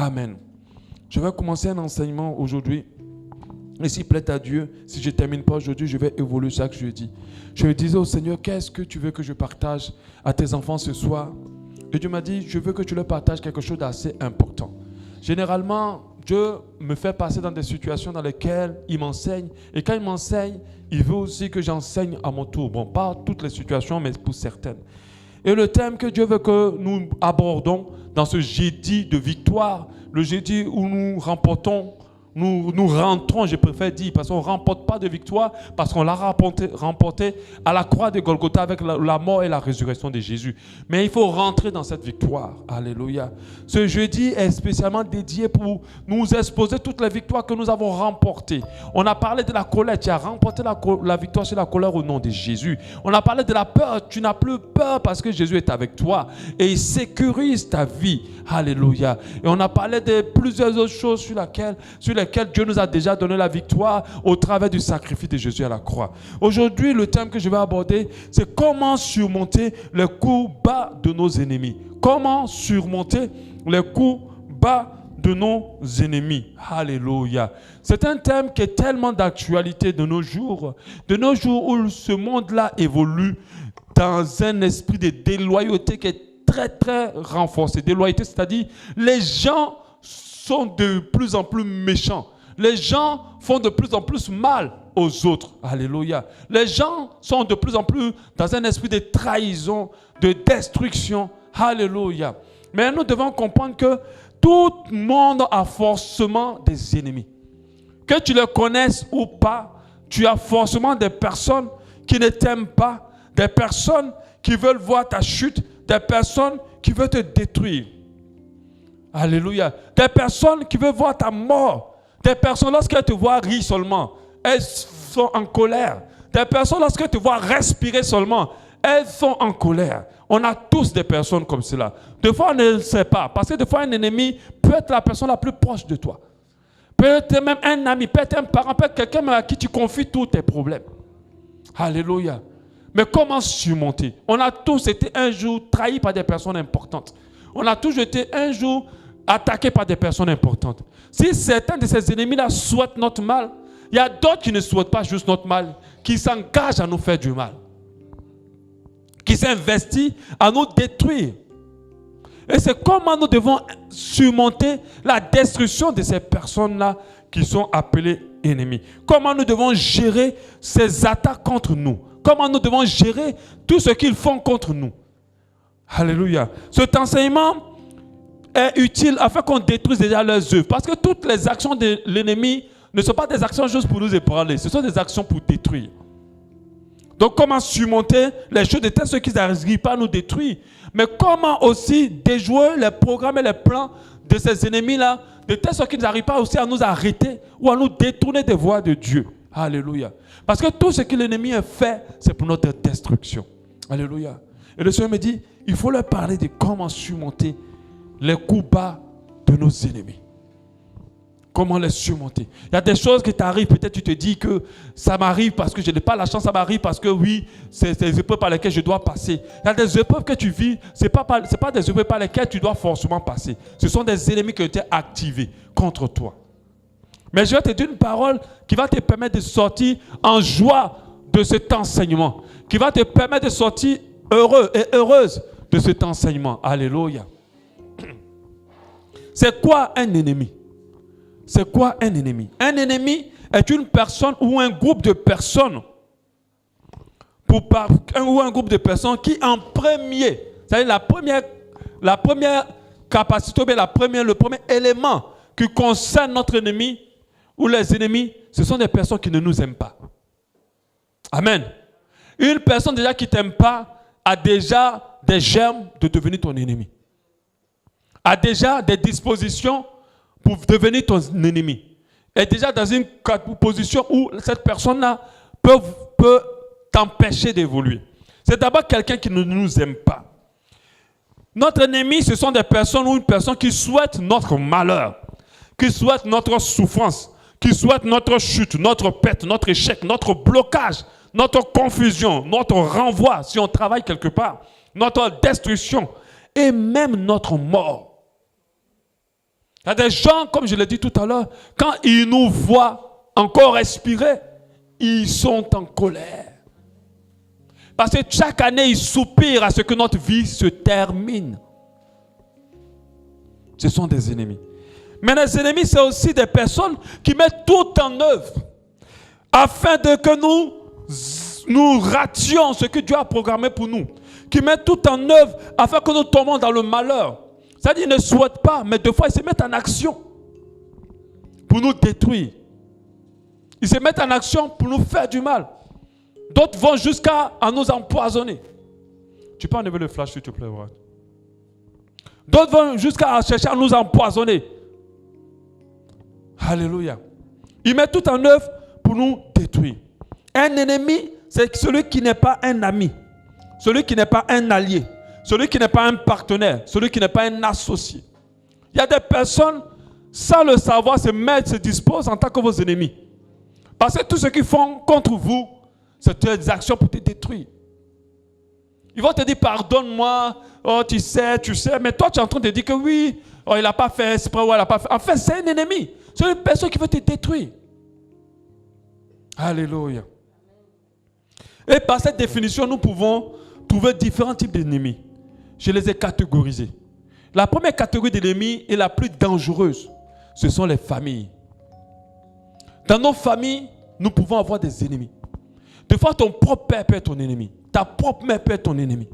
Amen. Je vais commencer un enseignement aujourd'hui. Et s'il plaît à Dieu, si je ne termine pas aujourd'hui, je vais évoluer chaque jeudi. Je disais au Seigneur, qu'est-ce que tu veux que je partage à tes enfants ce soir? Et Dieu m'a dit, je veux que tu leur partages quelque chose d'assez important. Généralement, Dieu me fait passer dans des situations dans lesquelles il m'enseigne. Et quand il m'enseigne, il veut aussi que j'enseigne à mon tour. Bon, pas toutes les situations, mais pour certaines. Et le thème que Dieu veut que nous abordons dans ce jeudi de victoire, le jeudi où nous remportons, nous rentrons, je préfère dire, parce qu'on ne remporte pas de victoire, parce qu'on l'a remporté à la croix de Golgotha avec la mort et la résurrection de Jésus. Mais il faut rentrer dans cette victoire. Alléluia. Ce jeudi est spécialement dédié pour nous exposer toutes les victoires que nous avons remportées. On a parlé de la colère, tu as remporté la victoire sur la colère au nom de Jésus. On a parlé de la peur, tu n'as plus peur parce que Jésus est avec toi et il sécurise ta vie. Alléluia. Et on a parlé de plusieurs autres choses sur lesquelles Dieu nous a déjà donné la victoire au travers du sacrifice de Jésus à la croix. Aujourd'hui, le thème que je vais aborder, c'est comment surmonter les coups bas de nos ennemis. Comment surmonter les coups bas de nos ennemis. Alléluia. C'est un thème qui est tellement d'actualité de nos jours où ce monde-là évolue dans un esprit de déloyauté qui est très, très renforcé. Déloyauté, c'est-à-dire les gens sont de plus en plus méchants. Les gens font de plus en plus mal aux autres. Alléluia. Les gens sont de plus en plus dans un esprit de trahison, de destruction. Alléluia. Mais nous devons comprendre que tout le monde a forcément des ennemis. Que tu les connaisses ou pas, tu as forcément des personnes qui ne t'aiment pas, des personnes qui veulent voir ta chute, des personnes qui veulent te détruire. Alléluia. Des personnes qui veulent voir ta mort. Des personnes, lorsqu'elles te voient rire seulement, elles sont en colère. Des personnes, lorsqu'elles te voient respirer seulement, elles sont en colère. On a tous des personnes comme cela. Des fois, on ne le sait pas. Parce que des fois, un ennemi peut être la personne la plus proche de toi. Peut être même un ami, peut être un parent, peut être quelqu'un à qui tu confies tous tes problèmes. Alléluia. Mais comment surmonter? On a tous été un jour trahis par des personnes importantes. On a tous été un jour attaqués par des personnes importantes. Si certains de ces ennemis-là souhaitent notre mal, il y a d'autres qui ne souhaitent pas juste notre mal, qui s'engagent à nous faire du mal, qui s'investissent à nous détruire. Et c'est comment nous devons surmonter la destruction de ces personnes-là qui sont appelées ennemis. Comment nous devons gérer ces attaques contre nous. Comment nous devons gérer tout ce qu'ils font contre nous. Alléluia. Cet enseignement est utile afin qu'on détruise déjà leurs œuvres. Parce que toutes les actions de l'ennemi ne sont pas des actions juste pour nous ébranler. Ce sont des actions pour détruire. Donc comment surmonter les choses de telle sorte qu'ils n'arrivent pas à nous détruire. Mais comment aussi déjouer les programmes et les plans de ces ennemis-là de telle sorte qu'ils n'arrivent pas aussi à nous arrêter ou à nous détourner des voies de Dieu. Alléluia. Parce que tout ce que l'ennemi a fait, c'est pour notre destruction. Alléluia. Et le Seigneur me dit, il faut leur parler de comment surmonter les coups bas de nos ennemis. Comment les surmonter? Il y a des choses qui t'arrivent, peut-être tu te dis que ça m'arrive parce que je n'ai pas la chance, ça m'arrive parce que oui, c'est des épreuves par lesquelles je dois passer. Il y a des épreuves que tu vis, ce n'est pas des épreuves par lesquelles tu dois forcément passer. Ce sont des ennemis qui ont été activés contre toi. Mais je vais te dire une parole qui va te permettre de sortir en joie de cet enseignement, qui va te permettre de sortir heureux et heureuse de cet enseignement. Alléluia. C'est quoi un ennemi? C'est quoi un ennemi? Un ennemi est une personne ou un groupe de personnes ou un groupe de personnes qui en premier, c'est-à-dire la première capacité, le premier élément qui concerne notre ennemi ou les ennemis, ce sont des personnes qui ne nous aiment pas. Amen. Une personne déjà qui ne t'aime pas a déjà des germes de devenir ton ennemi. A déjà des dispositions pour devenir ton ennemi. Est déjà dans une position où cette personne-là peut t'empêcher d'évoluer. C'est d'abord quelqu'un qui ne nous aime pas. Notre ennemi, ce sont des personnes ou une personne qui souhaite notre malheur, qui souhaite notre souffrance, qui souhaite notre chute, notre perte, notre échec, notre blocage, notre confusion, notre renvoi, si on travaille quelque part, notre destruction et même notre mort. Il y a des gens, comme je l'ai dit tout à l'heure, quand ils nous voient encore respirer, ils sont en colère. Parce que chaque année, ils soupirent à ce que notre vie se termine. Ce sont des ennemis. Mais les ennemis, c'est aussi des personnes qui mettent tout en œuvre afin que nous rations ce que Dieu a programmé pour nous. Qui mettent tout en œuvre afin que nous tombons dans le malheur. C'est-à-dire qu'ils ne souhaitent pas, mais des fois, ils se mettent en action pour nous détruire. Ils se mettent en action pour nous faire du mal. D'autres vont jusqu'à nous empoisonner. Tu peux enlever le flash, s'il te plaît, ouais. D'autres vont jusqu'à chercher à nous empoisonner. Alléluia. Ils mettent tout en œuvre pour nous détruire. Un ennemi, c'est celui qui n'est pas un ami, celui qui n'est pas un allié, celui qui n'est pas un partenaire, celui qui n'est pas un associé. Il y a des personnes, sans le savoir, se disposent en tant que vos ennemis. Parce que tout ce qu'ils font contre vous, c'est des actions pour te détruire. Ils vont te dire, pardonne-moi, oh tu sais, mais toi tu es en train de dire que oui, oh, il n'a pas fait exprès, ou il n'a pas fait. En fait, c'est un ennemi. C'est une personne qui veut te détruire. Alléluia. Et par cette définition, nous pouvons trouver différents types d'ennemis. Je les ai catégorisés. La première catégorie d'ennemis est la plus dangereuse. Ce sont les familles. Dans nos familles, nous pouvons avoir des ennemis. Des fois, ton propre père peut être ton ennemi. Ta propre mère peut être ton ennemi.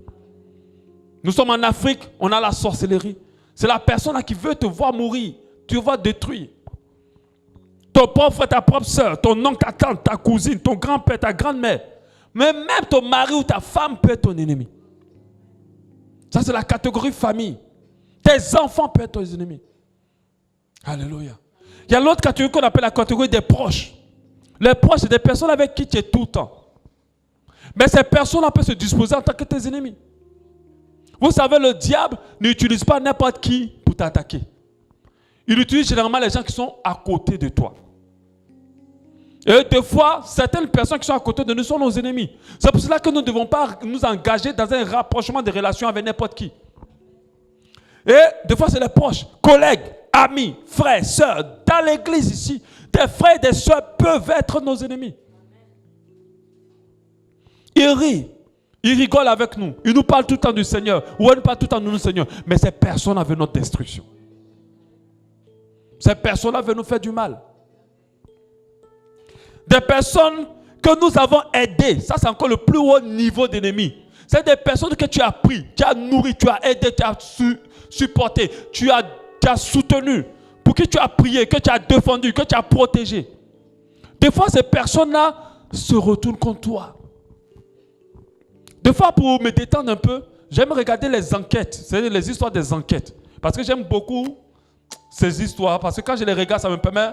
Nous sommes en Afrique, on a la sorcellerie. C'est la personne qui veut te voir mourir, tu vas détruire. Ton propre frère, ta propre soeur, ton oncle, ta tante, ta cousine, ton grand-père, ta grand-mère. Mais même ton mari ou ta femme peut être ton ennemi. Ça, c'est la catégorie famille. Tes enfants peuvent être tes ennemis. Alléluia. Il y a l'autre catégorie qu'on appelle la catégorie des proches. Les proches, c'est des personnes avec qui tu es tout le temps. Mais ces personnes-là peuvent se disposer en tant que tes ennemis. Vous savez, le diable n'utilise pas n'importe qui pour t'attaquer. Il utilise généralement les gens qui sont à côté de toi. Et des fois, certaines personnes qui sont à côté de nous sont nos ennemis. C'est pour cela que nous ne devons pas nous engager dans un rapprochement de relations avec n'importe qui. Et des fois, c'est les proches, collègues, amis, frères, sœurs, dans l'église ici. Des frères et des sœurs peuvent être nos ennemis. Ils rient, ils rigolent avec nous. Ils nous parlent tout le temps du Seigneur. Ou ils nous parlent tout le temps du Seigneur. Mais ces personnes-là veulent notre destruction. Ces personnes-là veulent nous faire du mal. Des personnes que nous avons aidées. Ça, c'est encore le plus haut niveau d'ennemis. C'est des personnes que tu as pris, tu as nourri, tu as aidé, tu as supporté, tu as soutenu, pour qui tu as prié, que tu as défendu, que tu as protégé. Des fois, ces personnes-là se retournent contre toi. Des fois, pour me détendre un peu, j'aime regarder les enquêtes, c'est les histoires des enquêtes. Parce que j'aime beaucoup ces histoires, parce que quand je les regarde, ça me permet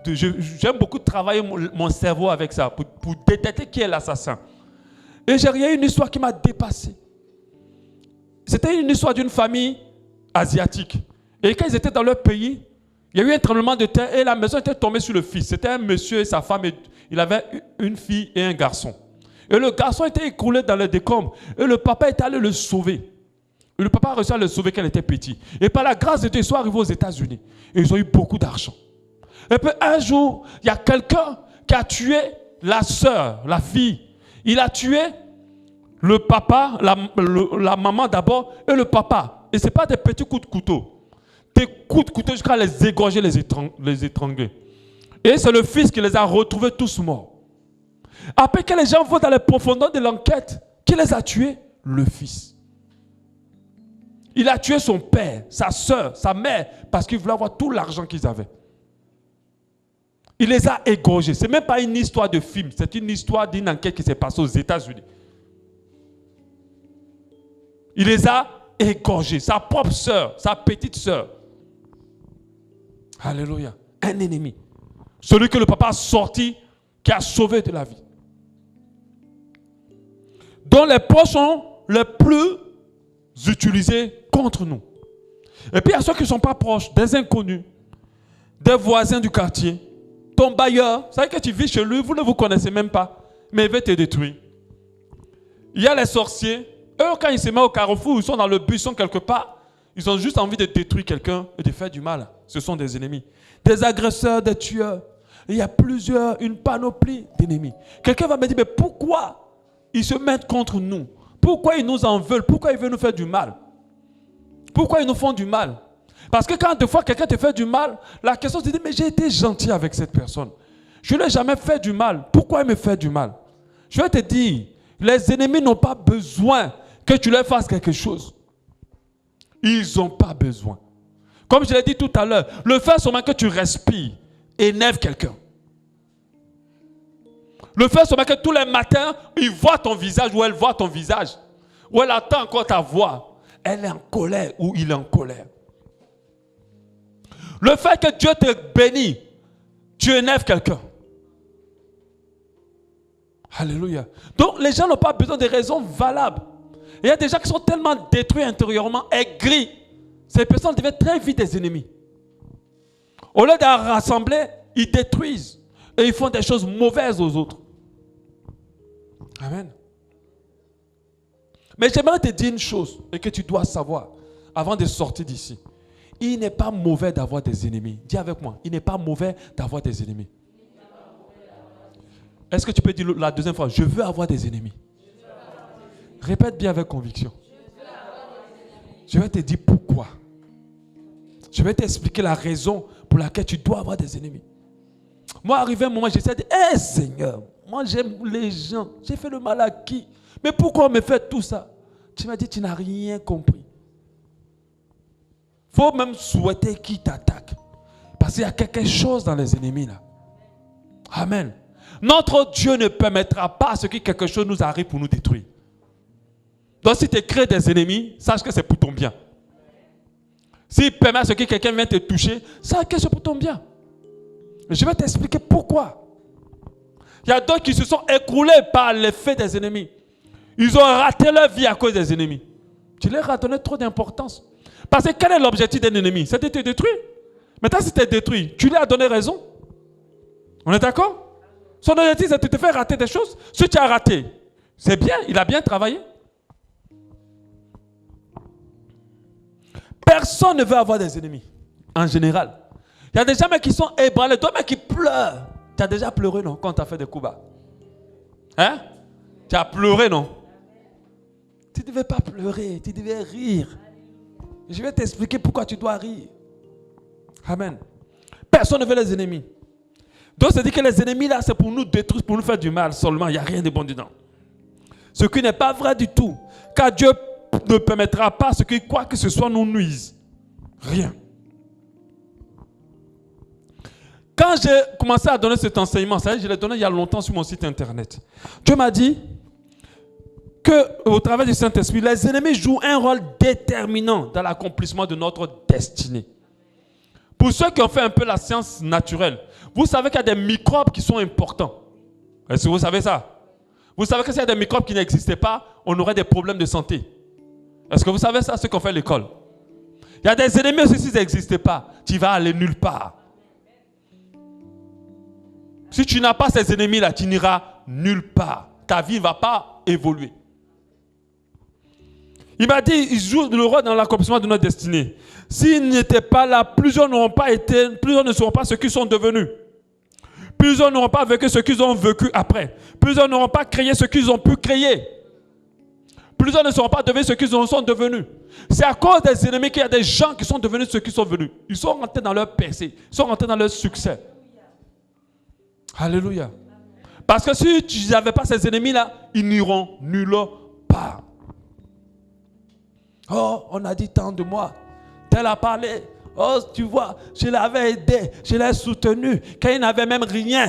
j'aime beaucoup travailler mon cerveau avec ça, pour détecter qui est l'assassin. Et il y a une histoire qui m'a dépassé. C'était une histoire d'une famille asiatique. Et quand ils étaient dans leur pays, il y a eu un tremblement de terre et la maison était tombée sur le fils. C'était un monsieur et sa femme, et il avait une fille et un garçon. Et le garçon était écroulé dans les décombres. Et le papa est allé le sauver. Et le papa a réussi à le sauver quand il était petit. Et par la grâce de Dieu, ils sont arrivés aux États-Unis. Et ils ont eu beaucoup d'argent. Et puis un jour, il y a quelqu'un qui a tué la sœur, la fille. Il a tué le papa, la maman d'abord, et le papa. Et ce n'est pas des petits coups de couteau. Des coups de couteau jusqu'à les égorger, les étrangler. Et c'est le fils qui les a retrouvés tous morts. Après que les gens vont dans les profondeurs de l'enquête, qui les a tués? Le fils. Il a tué son père, sa soeur, sa mère, parce qu'il voulait avoir tout l'argent qu'ils avaient. Il les a égorgés. Ce n'est même pas une histoire de film, c'est une histoire d'une enquête qui s'est passée aux États-Unis. Il les a égorgés, sa propre soeur, sa petite soeur. Alléluia. Un ennemi. Celui que le papa a sorti, qui a sauvé de la vie. Dont les proches sont les plus utilisés contre nous. Et puis il y a ceux qui ne sont pas proches, des inconnus, des voisins du quartier, ton bailleur. Vous savez que tu vis chez lui, vous ne vous connaissez même pas, mais il veut te détruire. Il y a les sorciers. Eux, quand ils se mettent au carrefour, ils sont dans le buisson quelque part, Ils ont juste envie de détruire quelqu'un et de faire du mal. Ce sont des ennemis. Des agresseurs, des tueurs. Il y a une panoplie d'ennemis. Quelqu'un va me dire, mais pourquoi ils se mettent contre nous? Pourquoi ils nous en veulent? Pourquoi ils veulent nous faire du mal? Pourquoi ils nous font du mal? Parce que quand des fois quelqu'un te fait du mal, la question c'est de dire, mais j'ai été gentil avec cette personne. Je ne lui ai jamais fait du mal. Pourquoi il me fait du mal? Je vais te dire, les ennemis n'ont pas besoin que tu leur fasses quelque chose. Ils n'ont pas besoin. Comme je l'ai dit tout à l'heure, le fait seulement que tu respires énerve quelqu'un. Le fait seulement que tous les matins, il voit ton visage ou elle voit ton visage, ou elle entend encore ta voix, elle est en colère ou il est en colère. Le fait que Dieu te bénisse, tu énerves quelqu'un. Alléluia. Donc les gens n'ont pas besoin de raisons valables. Il y a des gens qui sont tellement détruits intérieurement, aigris. Ces personnes deviennent très vite des ennemis. Au lieu de rassembler, ils détruisent. Et ils font des choses mauvaises aux autres. Amen. Mais j'aimerais te dire une chose et que tu dois savoir avant de sortir d'ici. Il n'est pas mauvais d'avoir des ennemis. Dis avec moi, il n'est pas mauvais d'avoir des ennemis. Est-ce que tu peux dire la deuxième fois, je veux avoir des ennemis? Répète bien avec conviction. Je vais te dire pourquoi. Je vais t'expliquer la raison pour laquelle tu dois avoir des ennemis. Moi, arrivé un moment, j'essaie de dire, Seigneur, moi j'aime les gens. J'ai fait le mal à qui? Mais pourquoi on me fait tout ça? Tu m'as dit, tu n'as rien compris. Il faut même souhaiter qu'ils t'attaquent. Parce qu'il y a quelque chose dans les ennemis là. Amen. Notre Dieu ne permettra pas à ce que quelque chose nous arrive pour nous détruire. Donc si tu crées des ennemis, sache que c'est pour ton bien. S'il permet à ce que quelqu'un vienne te toucher, sache que c'est pour ton bien. Mais je vais t'expliquer pourquoi. Il y a d'autres qui se sont écroulés par l'effet des ennemis. Ils ont raté leur vie à cause des ennemis. Tu leur as donné trop d'importance. Parce que quel est l'objectif d'un ennemi? C'est de te détruire. Maintenant, si tu es détruit, tu lui as donné raison. On est d'accord? Son objectif, c'est de te faire rater des choses. Si tu as raté, c'est bien, il a bien travaillé. Personne ne veut avoir des ennemis, en général. Il y a des gens qui sont ébranlés, d'autres qui pleurent. Tu as déjà pleuré, non, quand tu as fait des coups bas? Hein? Tu as pleuré, non? Tu ne devais pas pleurer, tu devais rire. Je vais t'expliquer pourquoi tu dois rire. Amen. Personne ne veut les ennemis. Donc, c'est dit que les ennemis, là, c'est pour nous détruire, pour nous faire du mal seulement. Il n'y a rien de bon dedans. Ce qui n'est pas vrai du tout. Car Dieu ne permettra pas ce que quoi que ce soit nous nuise. Rien. Quand j'ai commencé à donner cet enseignement, ça, je l'ai donné il y a longtemps sur mon site internet. Dieu m'a dit qu'au travers du Saint-Esprit, les ennemis jouent un rôle déterminant dans l'accomplissement de notre destinée. Pour ceux qui ont fait un peu la science naturelle, vous savez qu'il y a des microbes qui sont importants. Est-ce que vous savez ça? Vous savez que s'il y a des microbes qui n'existaient pas, on aurait des problèmes de santé. Est-ce que vous savez ça, ce qu'on fait à l'école? Il y a des ennemis aussi, s'ils n'existaient pas, tu vas aller nulle part. Si tu n'as pas ces ennemis-là, tu n'iras nulle part. Ta vie ne va pas évoluer. Il m'a dit, ils jouent le rôle dans l'accomplissement de notre destinée. S'ils n'étaient pas là, plusieurs ne seront pas ce qu'ils sont devenus. Plusieurs n'auront pas vécu ce qu'ils ont vécu après. Plusieurs n'auront pas créé ce qu'ils ont pu créer. Plusieurs ne seront pas devenus ce qu'ils sont devenus. C'est à cause des ennemis qu'il y a des gens qui sont devenus ce qu'ils sont devenus. Ils sont rentrés dans leur percée. Ils sont rentrés dans leur succès. Alléluia. Parce que si tu n'avais pas ces ennemis-là, ils n'iront nulle part. Oh, on a dit tant de moi. Tel a parlé. Oh, tu vois, je l'avais aidé, je l'ai soutenu. Quand il n'avait même rien.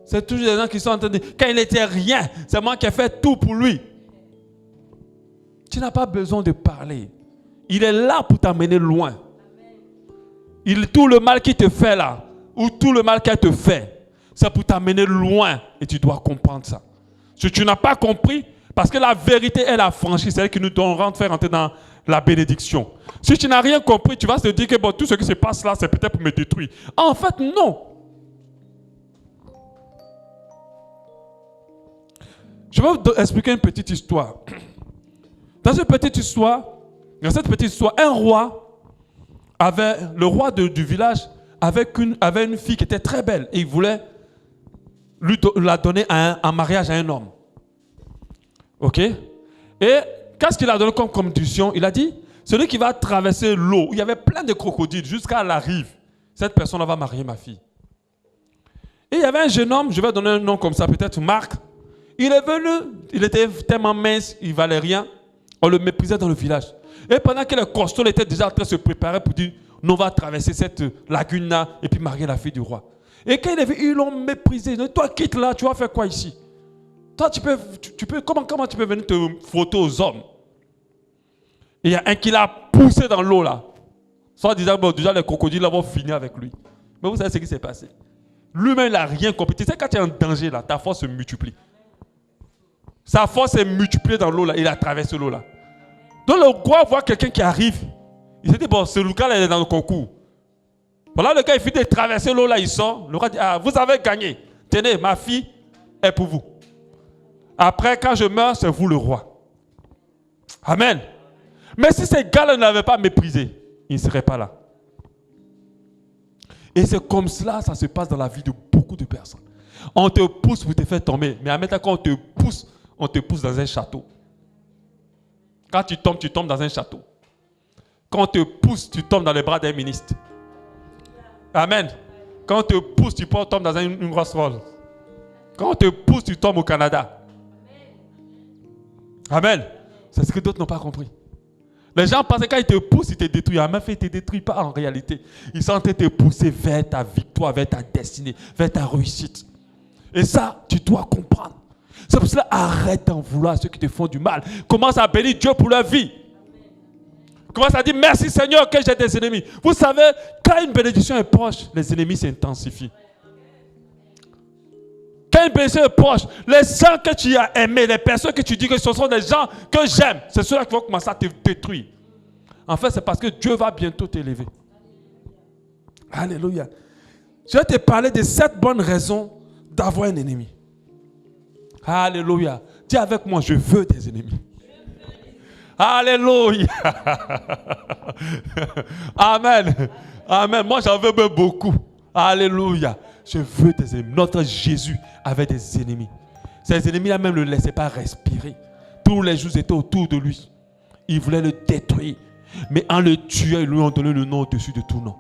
C'est toujours des gens qui sont en train de dire, quand il n'était rien, c'est moi qui ai fait tout pour lui. Tu n'as pas besoin de parler. Il est là pour t'amener loin. Tout le mal qu'il te fait là, ou tout le mal qu'elle te fait, c'est pour t'amener loin. Et tu dois comprendre ça. Si tu n'as pas compris, parce que la vérité est la franchise, c'est elle qui nous fait rentrer dans la bénédiction. Si tu n'as rien compris, tu vas te dire que bon, tout ce qui se passe là, c'est peut-être pour me détruire. En fait, non. Je vais vous expliquer une petite histoire. Dans cette petite histoire, Dans cette petite histoire, le roi du village avait une fille qui était très belle et il voulait la donner en mariage à un homme. Ok? Et qu'est-ce qu'il a donné comme condition? Il a dit, celui qui va traverser l'eau, où il y avait plein de crocodiles jusqu'à la rive, cette personne va marier ma fille. Et il y avait un jeune homme, je vais donner un nom comme ça, peut-être Marc. Il est venu, il était tellement mince, il ne valait rien. On le méprisait dans le village. Et pendant que le costaud était déjà en train de se préparer pour dire, nous on va traverser cette lagune-là et puis marier la fille du roi. Et quand il est venu, ils l'ont méprisé. Toi, quitte là, tu vas faire quoi ici? Toi, comment tu peux venir te frotter aux hommes? Et il y a un qui l'a poussé dans l'eau là. Soit disant, bon, déjà les crocodiles vont finir avec lui. Mais vous savez ce qui s'est passé? Lui-même, il n'a rien compris. Tu sais, quand tu es en danger là, ta force se multiplie. Sa force est multipliée dans l'eau là. Il a traversé l'eau là. Donc le roi voit quelqu'un qui arrive. Il s'est dit, bon, ce gars-là, il est dans le concours. Voilà, le gars, il finit de traverser l'eau là, il sort. Le roi dit, ah, vous avez gagné. Tenez, ma fille est pour vous. Après, quand je meurs, c'est vous le roi. Amen. Mais si ces gars-là ne l'avaient pas méprisé, ils ne seraient pas là. Et c'est comme cela, ça se passe dans la vie de beaucoup de personnes. On te pousse pour te faire tomber. Mais admettons, quand on te pousse dans un château. Quand tu tombes dans un château. Quand on te pousse, tu tombes dans les bras d'un ministre. Amen. Quand on te pousse, tu tombes dans une grosse folle. Quand on te pousse, tu tombes au Canada. Amen. C'est ce que d'autres n'ont pas compris. Les gens pensent que quand ils te poussent, ils te détruisent. En fait, ils ne te détruisent pas en réalité. Ils sont en train de te pousser vers ta victoire, vers ta destinée, vers ta réussite. Et ça, tu dois comprendre. C'est pour cela, arrête d'en vouloir à ceux qui te font du mal. Commence à bénir Dieu pour leur vie. Commence à dire merci Seigneur que j'ai des ennemis. Vous savez, quand une bénédiction est proche, les ennemis s'intensifient. Quand une bénédiction est proche, les gens que tu as aimés, les personnes que tu dis que ce sont des gens que j'aime, c'est ceux-là qui vont commencer à te détruire. En fait, c'est parce que Dieu va bientôt t'élever. Alléluia. Je vais te parler de 7 bonnes raisons d'avoir un ennemi. Alléluia. Dis avec moi, je veux des ennemis. Alléluia. Amen. Amen. Moi, j'en veux beaucoup. Alléluia. Je veux des ennemis. Notre Jésus avait des ennemis. Ces ennemis-là même ne le laissaient pas respirer. Tous les jours, ils étaient autour de lui. Ils voulaient le détruire. Mais en le tuant, ils lui ont donné le nom au-dessus de tout nom.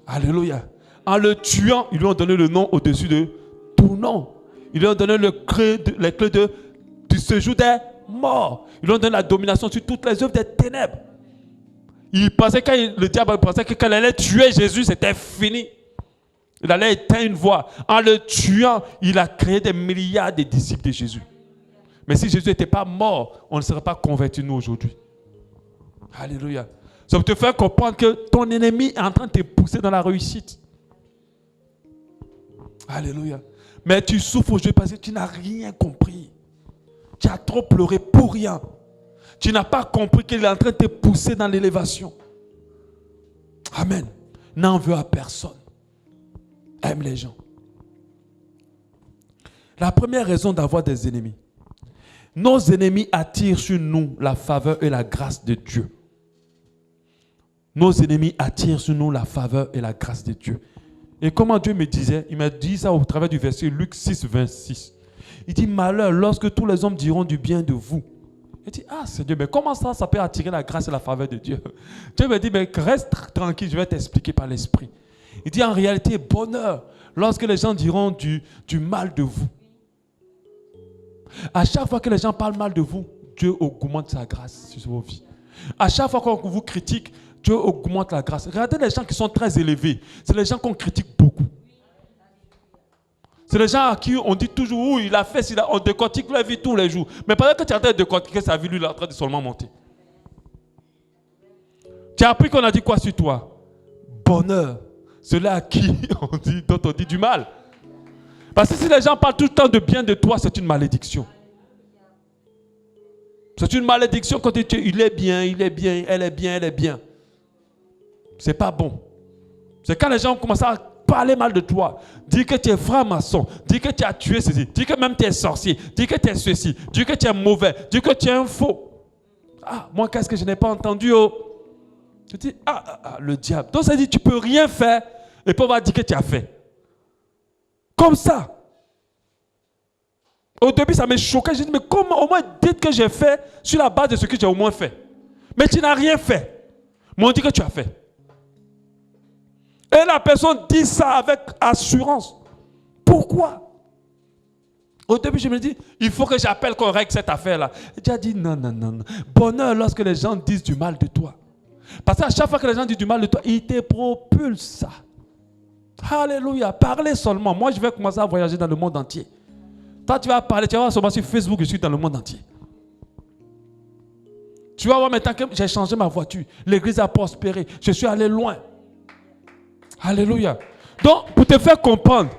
Alléluia. En le tuant, ils lui ont donné le nom au-dessus de tout nom. Ils lui ont donné les clés du séjour des morts. Ils lui ont donné la domination sur toutes les œuvres des ténèbres. Le diable pensait que quand il allait tuer Jésus, c'était fini. Il allait éteindre une voix. En le tuant, il a créé des milliards de disciples de Jésus. Mais si Jésus n'était pas mort, on ne serait pas convertis nous aujourd'hui. Alléluia. Ça veut te faire comprendre que ton ennemi est en train de te pousser dans la réussite. Alléluia. Mais tu souffres aujourd'hui parce que tu n'as rien compris. Tu as trop pleuré pour rien. Tu n'as pas compris qu'il est en train de te pousser dans l'élévation. Amen. N'en veux à personne. Aime les gens. La première raison d'avoir des ennemis. Nos ennemis attirent sur nous la faveur et la grâce de Dieu. Nos ennemis attirent sur nous la faveur et la grâce de Dieu. Et comment Dieu me disait, il m'a dit ça au travers du verset Luc 6, 26. Il dit, malheur lorsque tous les hommes diront du bien de vous. Il dit, ah Seigneur, mais comment ça peut attirer la grâce et la faveur de Dieu? Dieu me dit, mais reste tranquille, je vais t'expliquer par l'esprit. Il dit, en réalité, bonheur lorsque les gens diront du mal de vous. À chaque fois que les gens parlent mal de vous, Dieu augmente sa grâce sur vos vies. À chaque fois qu'on vous critique, Dieu augmente la grâce. Regardez les gens qui sont très élevés. C'est les gens qu'on critique beaucoup. C'est les gens à qui on dit toujours, oui, il a fait, on décortique leur vie tous les jours. Mais pendant que tu es en train de décortiquer sa vie, lui, il est en train de seulement monter. Tu as appris qu'on a dit quoi sur toi? Bonheur. Ceux-là à qui dont on dit du mal. Parce que si les gens parlent tout le temps de bien de toi, c'est une malédiction. C'est une malédiction quand tu dis, il est bien, elle est bien, elle est bien. C'est pas bon. C'est quand les gens commencent à parler mal de toi, dire que tu es franc-maçon, dire que tu as tué ceci, dire que même tu es sorcier, dire que tu es ceci, dire que tu es mauvais, dire que tu es un faux. Ah, moi, qu'est-ce que je n'ai pas entendu? Tu dis, le diable. Donc, ça dit, tu ne peux rien faire et puis on va dire que tu as fait. Comme ça. Au début, ça me choquait. Je dis, mais comment au moins dites que j'ai fait sur la base de ce que j'ai au moins fait. Mais tu n'as rien fait. Mais on dit que tu as fait. Et la personne dit ça avec assurance. Pourquoi? Au début, je me dis, il faut que j'appelle qu'on règle cette affaire-là. Dieu a dit, non. Bonheur lorsque les gens disent du mal de toi. Parce qu'à chaque fois que les gens disent du mal de toi, ils te propulsent ça. Alléluia. Parlez seulement. Moi, je vais commencer à voyager dans le monde entier. Toi, tu vas parler, tu vas voir seulement sur Facebook, je suis dans le monde entier. Tu vas voir maintenant que j'ai changé ma voiture. L'église a prospéré. Je suis allé loin. Alléluia. Donc, pour te faire comprendre,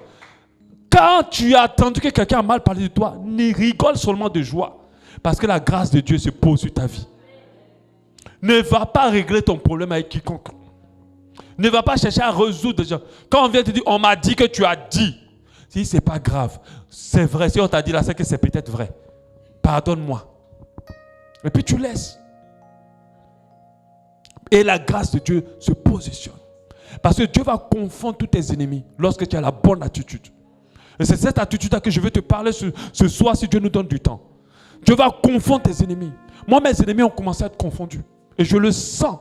quand tu as entendu que quelqu'un a mal parlé de toi, ne rigole seulement de joie. Parce que la grâce de Dieu se pose sur ta vie. Ne va pas régler ton problème avec quiconque. Ne va pas chercher à résoudre des gens. Quand on vient te dire, on m'a dit que tu as dit. Si c'est pas grave, c'est vrai. Si on t'a dit là, c'est que c'est peut-être vrai. Pardonne-moi. Et puis tu laisses. Et la grâce de Dieu se positionne. Parce que Dieu va confondre tous tes ennemis lorsque tu as la bonne attitude. Et c'est cette attitude-là que je veux te parler ce soir si Dieu nous donne du temps. Dieu va confondre tes ennemis. Moi, mes ennemis ont commencé à être confondus. Et je le sens.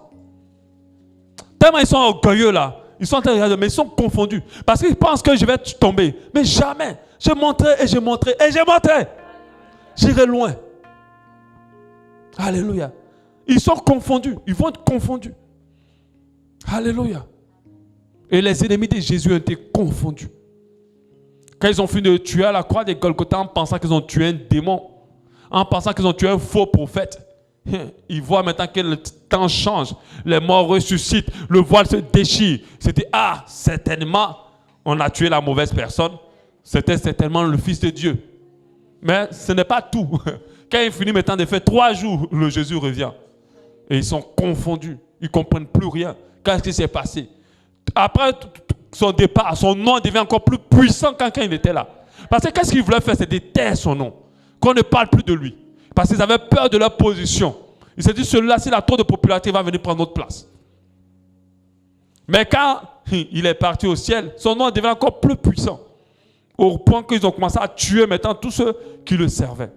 Tellement ils sont orgueilleux là. Ils sont en train de regarder, mais ils sont confondus. Parce qu'ils pensent que je vais tomber. Mais jamais. Je monterai et je monterai et je monterai. J'irai loin. Alléluia. Ils sont confondus. Ils vont être confondus. Alléluia. Et les ennemis de Jésus ont été confondus. Quand ils ont fini de tuer à la croix de Golgotha en pensant qu'ils ont tué un démon, en pensant qu'ils ont tué un faux prophète, ils voient maintenant que le temps change, les morts ressuscitent, le voile se déchire. C'était, certainement, on a tué la mauvaise personne. C'était certainement le Fils de Dieu. Mais ce n'est pas tout. Quand il finit maintenant de faire 3 jours, le Jésus revient. Et ils sont confondus. Ils ne comprennent plus rien. Qu'est-ce qui s'est passé? Après son départ, son nom devient encore plus puissant quand il était là. Parce que qu'est-ce qu'il voulait faire? C'est de taire son nom. Qu'on ne parle plus de lui. Parce qu'ils avaient peur de leur position. Ils se disent, celui-là, s'il a trop de popularité, il va venir prendre notre place. Mais quand il est parti au ciel, son nom devient encore plus puissant. Au point qu'ils ont commencé à tuer maintenant tous ceux qui le servaient.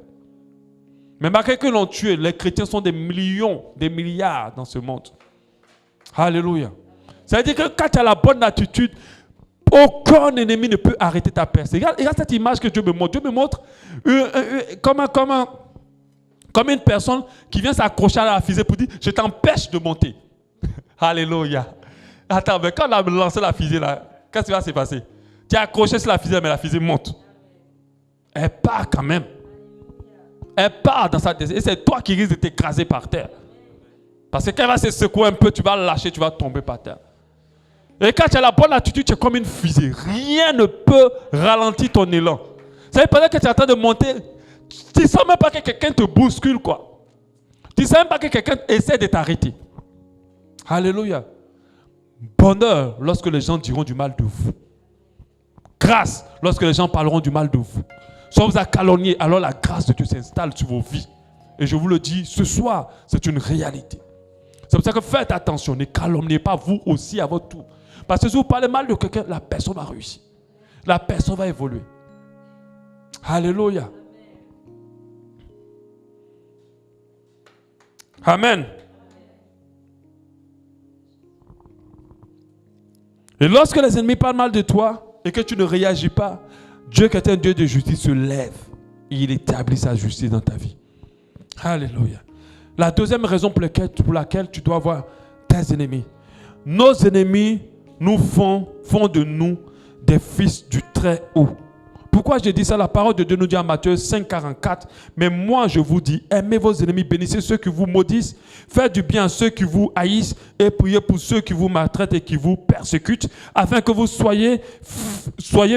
Mais malgré qu'ils l'ont tué, les chrétiens sont des millions, des milliards dans ce monde. Alléluia. Ça veut dire que quand tu as la bonne attitude, aucun ennemi ne peut arrêter ta percée. Regarde cette image que Dieu me montre. Dieu me montre comme une personne qui vient s'accrocher à la fusée pour dire, je t'empêche de monter. Alléluia. Attends, mais quand on a lancé la fusée là, qu'est-ce qui va se passer? Tu es accroché sur la fusée, mais la fusée monte. Elle part quand même. Elle part dans sa descente. Et c'est toi qui risques de t'écraser par terre. Parce que quand elle va se secouer un peu, tu vas lâcher, tu vas tomber par terre. Et quand tu as la bonne attitude, tu es comme une fusée. Rien ne peut ralentir ton élan. Ça veut dire que tu es en train de monter. Tu ne sens même pas que quelqu'un te bouscule, quoi. Tu ne sens même pas que quelqu'un essaie de t'arrêter. Alléluia. Bonheur lorsque les gens diront du mal de vous. Grâce lorsque les gens parleront du mal de vous. Soit vous a calomnié, alors la grâce de Dieu s'installe sur vos vies. Et je vous le dis, ce soir, c'est une réalité. C'est pour ça que faites attention, ne calomniez pas vous aussi à votre tour. Parce que si vous parlez mal de quelqu'un, la personne va réussir. La personne va évoluer. Alléluia. Amen. Et lorsque les ennemis parlent mal de toi et que tu ne réagis pas, Dieu qui est un Dieu de justice se lève et il établit sa justice dans ta vie. Alléluia. La deuxième raison pour laquelle tu dois avoir tes ennemis. Nos ennemis nous font de nous des fils du Très-Haut. Pourquoi je dis ça? La parole de Dieu nous dit en Matthieu 5, 44. Mais moi je vous dis, aimez vos ennemis, bénissez ceux qui vous maudissent, faites du bien à ceux qui vous haïssent et priez pour ceux qui vous maltraitent et qui vous persécutent, afin que vous soyez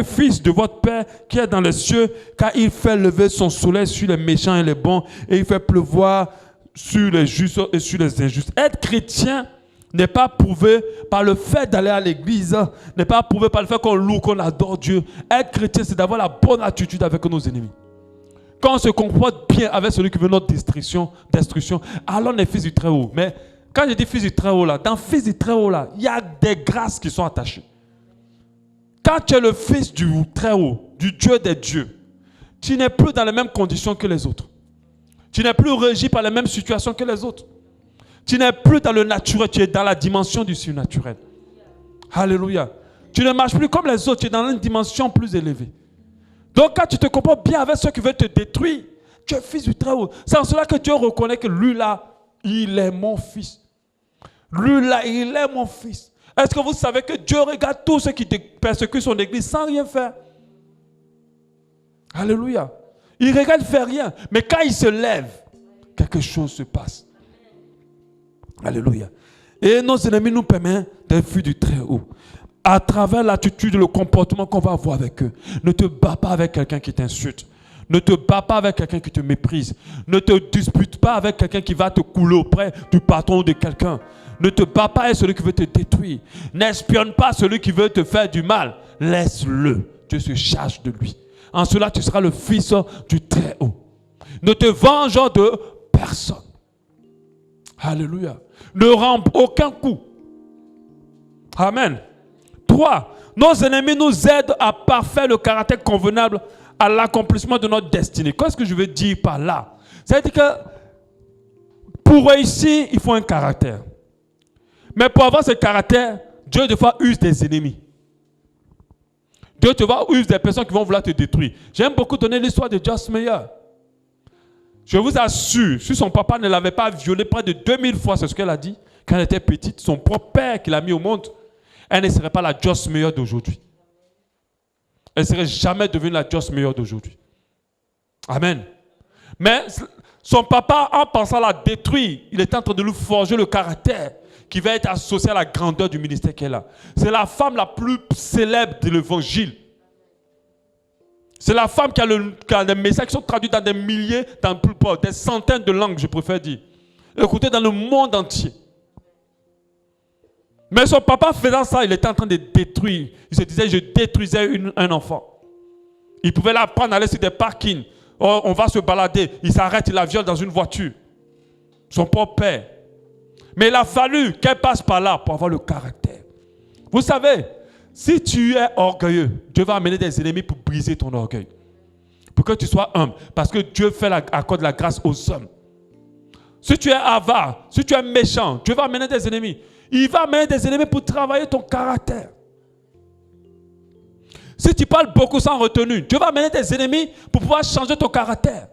fils de votre Père qui est dans les cieux, car il fait lever son soleil sur les méchants et les bons, et il fait pleuvoir sur les justes et sur les injustes. Être chrétien n'est pas prouvé par le fait d'aller à l'église, n'est pas prouvé par le fait qu'on loue, qu'on adore Dieu. Être chrétien, c'est d'avoir la bonne attitude avec nos ennemis. quand on se comporte bien avec celui qui veut notre destruction, alors on est fils du Très-Haut. Mais quand je dis fils du Très-Haut, là, dans fils du Très-Haut, là, il y a des grâces qui sont attachées. Quand tu es le fils du Très-Haut, du Dieu des dieux, tu n'es plus dans les mêmes conditions que les autres. Tu n'es plus régi par les mêmes situations que les autres. Tu n'es plus dans le naturel, tu es dans la dimension du surnaturel. Alléluia. Tu ne marches plus comme les autres, tu es dans une dimension plus élevée. Donc quand tu te comportes bien avec ceux qui veulent te détruire, tu es fils du Très-Haut. C'est en cela que Dieu reconnaît que lui là, il est mon fils. Lui là, il est mon fils. Est-ce que vous savez que Dieu regarde tous ceux qui persécutent son église sans rien faire? Alléluia. Il regarde, il ne fait rien. Mais quand il se lève, quelque chose se passe. Alléluia. Et nos ennemis nous permettent d'être fils du Très-Haut. À travers l'attitude et le comportement qu'on va avoir avec eux. Ne te bats pas avec quelqu'un qui t'insulte. Ne te bats pas avec quelqu'un qui te méprise. Ne te dispute pas avec quelqu'un qui va te couler auprès du patron ou de quelqu'un. Ne te bats pas avec celui qui veut te détruire. N'espionne pas celui qui veut te faire du mal. Laisse-le. Dieu se charge de lui. En cela, tu seras le fils du Très-Haut. Ne te venge de personne. Alléluia. Ne rends aucun coup. Amen. 3. Nos ennemis nous aident à parfaire le caractère convenable à l'accomplissement de notre destinée. Qu'est-ce que je veux dire par là? C'est-à-dire que pour réussir, il faut un caractère. Mais pour avoir ce caractère, Dieu des fois use des ennemis. Dieu te va use des personnes qui vont vouloir te détruire. J'aime beaucoup donner l'histoire de Joyce Meyer. Je vous assure, si son papa ne l'avait pas violée près de 2000 fois, c'est ce qu'elle a dit, quand elle était petite, son propre père qui l'a mis au monde, elle ne serait pas la Joyce Meyer d'aujourd'hui. Elle ne serait jamais devenue la Joyce Meyer d'aujourd'hui. Amen. Mais son papa, en pensant la détruire, il était en train de lui forger le caractère qui va être associé à la grandeur du ministère qu'elle a. C'est la femme la plus célèbre de l'évangile. C'est la femme qui a des messages qui sont traduits dans des milliers, dans des centaines de langues, je préfère dire. Écoutez, dans le monde entier. Mais son papa faisant ça, il était en train de détruire. Il se disait, je détruisais un enfant. Il pouvait la prendre, aller sur des parkings. Oh, on va se balader. Il s'arrête, il la viole dans une voiture. Son propre père. Mais il a fallu qu'elle passe par là pour avoir le caractère. Vous savez, si tu es orgueilleux, Dieu va amener des ennemis pour briser ton orgueil. Pour que tu sois humble. Parce que Dieu accorde la grâce aux hommes. Si tu es avare, si tu es méchant, Dieu va amener des ennemis. Il va amener des ennemis pour travailler ton caractère. Si tu parles beaucoup sans retenue, Dieu va amener des ennemis pour pouvoir changer ton caractère.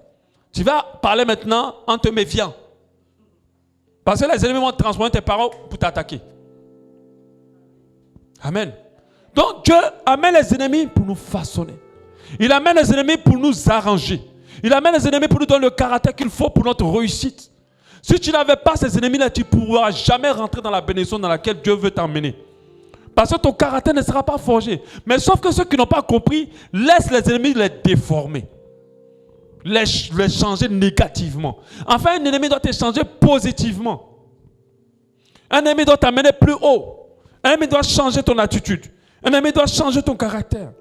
Tu vas parler maintenant en te méfiant. Parce que les ennemis vont transformer tes paroles pour t'attaquer. Amen. Donc Dieu amène les ennemis pour nous façonner. Il amène les ennemis pour nous arranger. Il amène les ennemis pour nous donner le caractère qu'il faut pour notre réussite. Si tu n'avais pas ces ennemis-là, tu ne pourras jamais rentrer dans la bénédiction dans laquelle Dieu veut t'emmener. Parce que ton caractère ne sera pas forgé. Mais sauf que ceux qui n'ont pas compris, laisse les ennemis les déformer. Les changer négativement. Enfin, un ennemi doit te changer positivement. Un ennemi doit t'amener plus haut. Un ennemi doit changer ton attitude. Un ennemi doit changer ton caractère.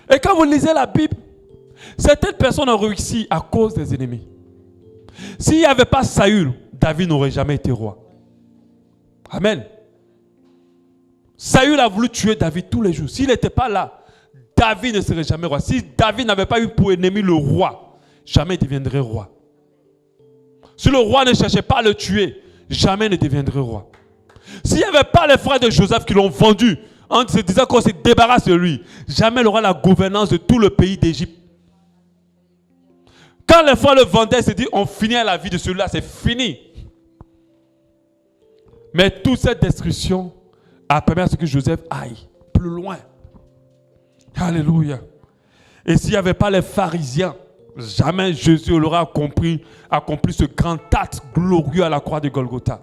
Et quand vous lisez la Bible, certaines personnes ont réussi à cause des ennemis. S'il n'y avait pas Saül, David n'aurait jamais été roi. Amen. Saül a voulu tuer David tous les jours. S'il n'était pas là, David ne serait jamais roi. Si David n'avait pas eu pour ennemi le roi, jamais il deviendrait roi. Si le roi ne cherchait pas à le tuer, jamais il ne deviendrait roi. S'il n'y avait pas les frères de Joseph qui l'ont vendu, en se disant qu'on se débarrasse de lui, jamais il aura la gouvernance de tout le pays d'Égypte. Quand les frères le vendaient, ils se disent, on finit à la vie de celui-là, c'est fini. Mais toute cette destruction a permis à ce que Joseph aille plus loin. Alléluia. Et s'il n'y avait pas les pharisiens, jamais Jésus aura accompli ce grand acte glorieux à la croix de Golgotha.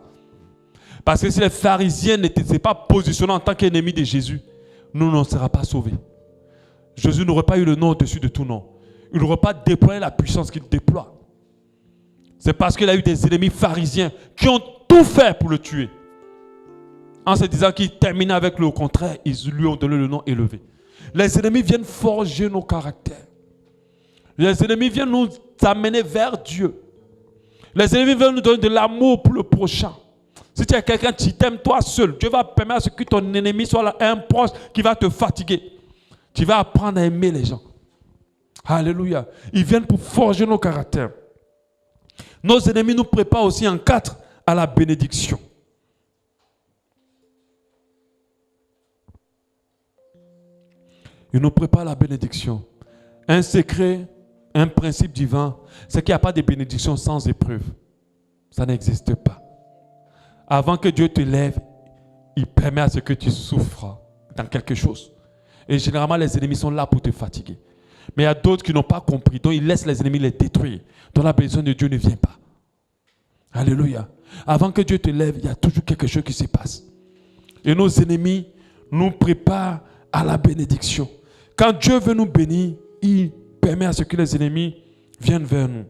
Parce que si les pharisiens n'étaient pas positionnés en tant qu'ennemis de Jésus, nous ne serions pas sauvés. Jésus n'aurait pas eu le nom au-dessus de tout nom. Il n'aurait pas déployé la puissance qu'il déploie. C'est parce qu'il a eu des ennemis pharisiens qui ont tout fait pour le tuer. En se disant qu'il terminait avec le contraire, ils lui ont donné le nom élevé. Les ennemis viennent forger nos caractères. Les ennemis viennent nous amener vers Dieu. Les ennemis veulent nous donner de l'amour pour le prochain. Si tu es quelqu'un qui t'aime toi seul, Dieu va permettre à ce que ton ennemi soit là, un proche qui va te fatiguer. Tu vas apprendre à aimer les gens. Alléluia. Ils viennent pour forger nos caractères. Nos ennemis nous préparent aussi en 4 à la bénédiction. Ils nous préparent à la bénédiction. Un secret, un principe divin, c'est qu'il n'y a pas de bénédiction sans épreuve. Ça n'existe pas. Avant que Dieu te lève, il permet à ce que tu souffres dans quelque chose. Et généralement, les ennemis sont là pour te fatiguer. Mais il y a d'autres qui n'ont pas compris, donc ils laissent les ennemis les détruire. Donc la bénédiction de Dieu ne vient pas. Alléluia. Avant que Dieu te lève, il y a toujours quelque chose qui se passe. Et nos ennemis nous préparent à la bénédiction. Quand Dieu veut nous bénir, il permet à ce que les ennemis viennent vers nous.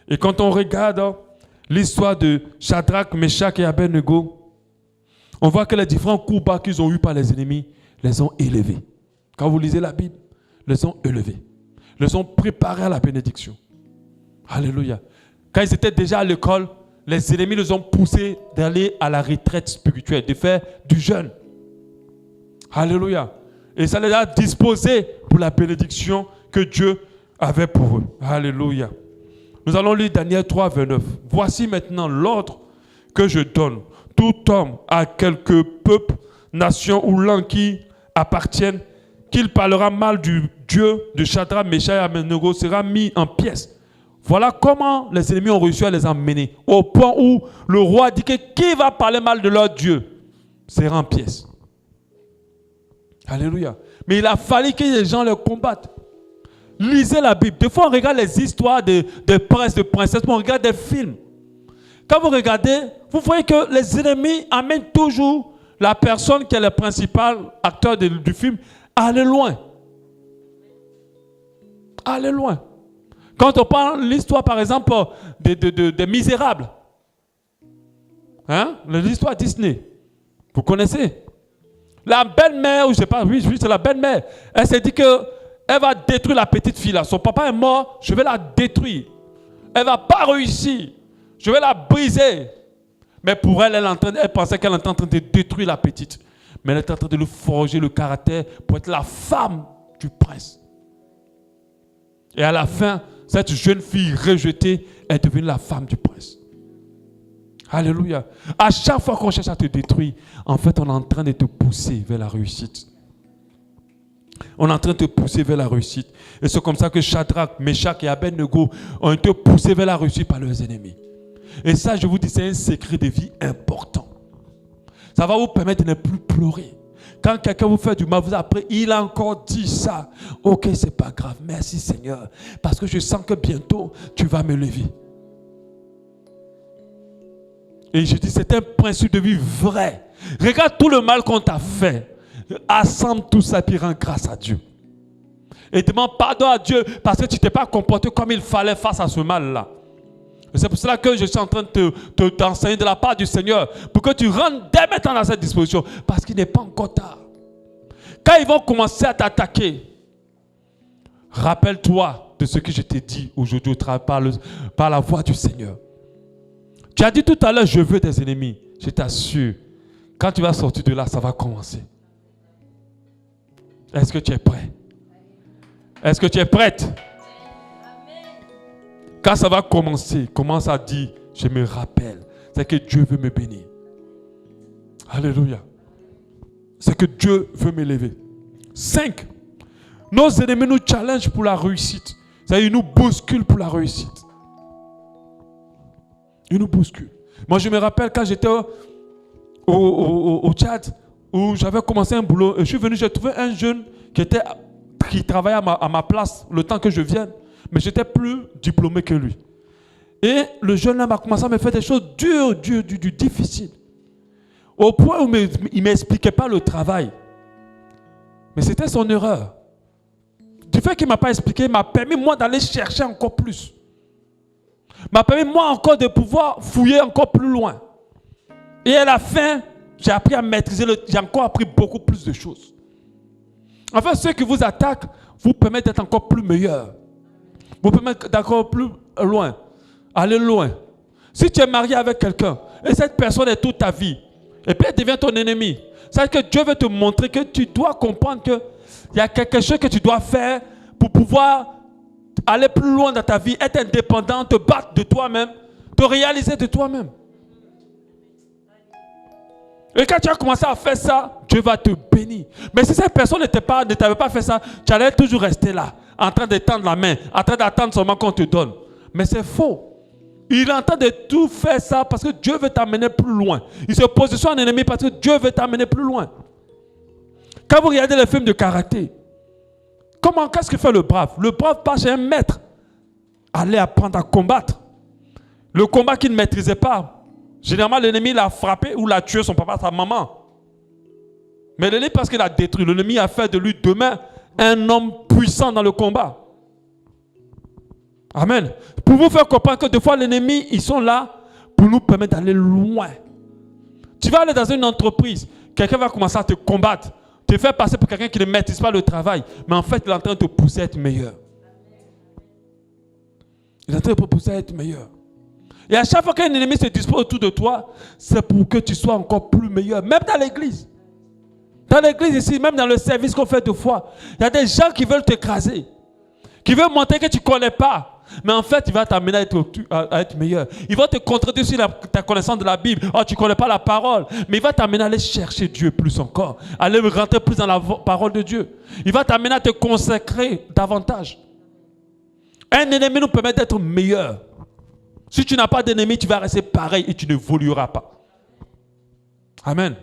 Et quand on regarde l'histoire de Shadrach, Meshach et Abednego, on voit que les différents coups bas qu'ils ont eus par les ennemis les ont élevés. Quand vous lisez la Bible, les ont élevés. Les ont préparés à la bénédiction. Alléluia. Quand ils étaient déjà à l'école, les ennemis les ont poussés d'aller à la retraite spirituelle, de faire du jeûne. Alléluia. Et ça les a disposés pour la bénédiction que Dieu avait pour eux. Alléluia. Nous allons lire Daniel 3, 29. Voici maintenant l'ordre que je donne. Tout homme à quelque peuple, nation ou langue qui appartienne, qu'il parlera mal du Dieu de Shadrach, Meshach et Abednego sera mis en pièces. Voilà comment les ennemis ont réussi à les emmener. Au point où le roi dit que qui va parler mal de leur Dieu sera en pièces. Alléluia. Mais il a fallu que les gens le combattent. Lisez la Bible. Des fois, on regarde les histoires de princes, de princesses, on regarde des films. Quand vous regardez, vous voyez que les ennemis amènent toujours la personne qui est le principal acteur du film à aller loin. Aller loin. Quand on parle de l'histoire, par exemple, des Misérables, hein? L'histoire Disney, vous connaissez? La belle-mère, ou je ne sais pas, oui, c'est la belle-mère, elle s'est dit qu'elle va détruire la petite fille là. Son papa est mort, je vais la détruire. Elle ne va pas réussir. Je vais la briser. Mais pour elle, elle pensait qu'elle était en train de détruire la petite. Mais elle était en train de lui forger le caractère pour être la femme du prince. Et à la fin, cette jeune fille rejetée est devenue la femme du prince. Alléluia. À chaque fois qu'on cherche à te détruire, en fait, on est en train de te pousser vers la réussite. On est en train de te pousser vers la réussite. Et c'est comme ça que Shadrach, Meshach et Abednego ont été poussés vers la réussite par leurs ennemis. Et ça, je vous dis, c'est un secret de vie important. Ça va vous permettre de ne plus pleurer. Quand quelqu'un vous fait du mal, vous après, il a encore dit ça. Ok, c'est pas grave. Merci Seigneur. Parce que je sens que bientôt, tu vas me lever. Et je dis, c'est un principe de vie vrai. Regarde tout le mal qu'on t'a fait. Assemble tout ça et rends grâce à Dieu. Et demande pardon à Dieu parce que tu ne t'es pas comporté comme il fallait face à ce mal-là. C'est pour cela que je suis en train de t'enseigner de la part du Seigneur pour que tu rentres dès maintenant dans cette disposition parce qu'il n'est pas encore tard. Quand ils vont commencer à t'attaquer, rappelle-toi de ce que je t'ai dit aujourd'hui par la voix du Seigneur. Tu as dit tout à l'heure, je veux des ennemis. Je t'assure, quand tu vas sortir de là, ça va commencer. Est-ce que tu es prêt? Est-ce que tu es prête? Quand ça va commencer, commence à dire, je me rappelle. C'est que Dieu veut me bénir. Alléluia. C'est que Dieu veut m'élever. 5. Nos ennemis nous challengent pour la réussite. C'est-à-dire, ils nous bousculent pour la réussite. Ils nous bousculent. Moi, je me rappelle quand j'étais au Tchad, où j'avais commencé un boulot. Je suis venu, j'ai trouvé un jeune qui travaillait à ma place le temps que je vienne. Mais j'étais plus diplômé que lui. Et le jeune homme a commencé à me faire des choses dures, difficiles. Au point où il ne m'expliquait pas le travail. Mais c'était son erreur. Du fait qu'il ne m'a pas expliqué, il m'a permis moi d'aller chercher encore plus. Il m'a permis moi encore de pouvoir fouiller encore plus loin. Et à la fin, J'ai appris à maîtriser, j'ai encore appris beaucoup plus de choses. Enfin, ceux qui vous attaquent vous permettent d'être encore plus meilleurs. Vous permettent d'encore plus loin. Aller loin. Si tu es marié avec quelqu'un et cette personne est toute ta vie, et puis elle devient ton ennemi, c'est que Dieu veut te montrer que tu dois comprendre qu'il y a quelque chose que tu dois faire pour pouvoir aller plus loin dans ta vie, être indépendant, te battre de toi-même, te réaliser de toi-même. Et quand tu as commencé à faire ça, Dieu va te bénir. Mais si cette personne ne t'avait pas fait ça, tu allais toujours rester là, en train de tendre la main, en train d'attendre seulement qu'on te donne. Mais c'est faux. Il est en train de tout faire ça parce que Dieu veut t'amener plus loin. Il se positionne en ennemi parce que Dieu veut t'amener plus loin. Quand vous regardez les films de karaté, qu'est-ce que fait le brave? Le brave part chez un maître, aller apprendre à combattre. Le combat qu'il ne maîtrisait pas, généralement l'ennemi l'a frappé ou l'a tué, son papa, sa maman. Mais l'ennemi, parce qu'il a détruit, l'ennemi a fait de lui demain un homme puissant dans le combat. Amen. Pour vous faire comprendre que des fois l'ennemi, ils sont là pour nous permettre d'aller loin. Tu vas aller dans une entreprise, quelqu'un va commencer à te combattre, te faire passer pour quelqu'un qui ne maîtrise pas le travail, mais en fait il est en train de te pousser à être meilleur. Il est en train de te pousser à être meilleur. Et à chaque fois qu'un ennemi se dispose autour de toi, c'est pour que tu sois encore plus meilleur, même dans l'église. Dans l'église ici, même dans le service qu'on fait deux fois, il y a des gens qui veulent t'écraser, qui veulent montrer que tu ne connais pas. Mais en fait, il va t'amener à être meilleur. Il va te contredire sur ta connaissance de la Bible. Oh, tu ne connais pas la parole. Mais il va t'amener à aller chercher Dieu plus encore. À aller rentrer plus dans la parole de Dieu. Il va t'amener à te consacrer davantage. Un ennemi nous permet d'être meilleur. Si tu n'as pas d'ennemi, tu vas rester pareil et tu n'évolueras pas. Amen.